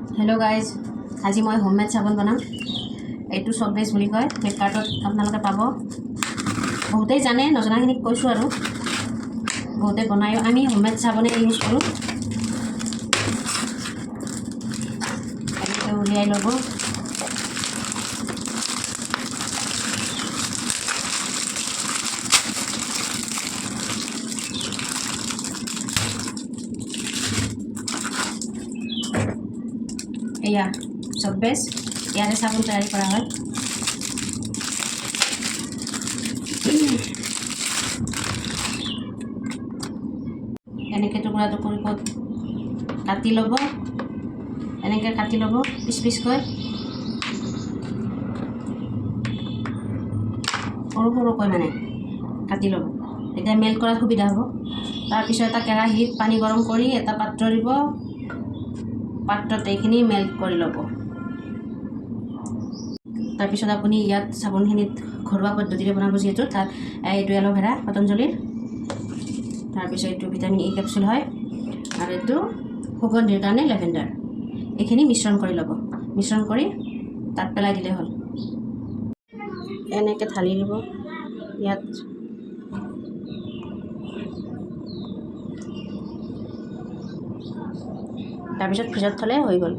hello guys আজি मैं homemade साबुन बनाम यू सब बेस বুলি কয় ফ্লিপকাৰ্টত আপোনালোকে পাব বহুতেই জানে নজনাখিনিক কৈছোঁ আৰু বহুতে বনায়ো আমি হোমমেড সাবুনে ইউজ কৰোঁ এনেকৈ উলিয়াই ল'ব এয়া सब बेस ইয়াৰে সাবুন তৈয়াৰী কৰা হয় এনেকৈ টুকুৰা টুকুৰকৈ কাটি ল'ব এনেকৈ কাটি ল'ব পিচ পিচকৈ সৰু সৰুকৈ মানে কাটি ল'ব এতিয়া মেল্ট কৰাত সুবিধা হ'ব তাৰপিছত এটা কেৰাহীত পানী গৰম কৰি এটা পাত্ৰ দিব পাত্ৰত এইখিনি মেল্ট কৰি ল'ব তাৰপিছত আপুনি ইয়াত সাবুনখিনিত ঘৰুৱা পদ্ধতিৰে বনাব যিহেতু তাত এইটো এল'ভেৰা পতঞ্জলিৰ তাৰপিছত এইটো ভিটামিন ই কেপচুল হয় আৰু এইটো সুগন্ধিৰ কাৰণে লেভেণ্ডাৰ এইখিনি মিশ্ৰণ কৰি ল'ব মিশ্ৰণ কৰি তাত পেলাই দিলে হ'ল এনেকৈ ঢালি দিব ইয়াত তাৰপিছত ফ্ৰিজত থ'লে হৈ গ'ল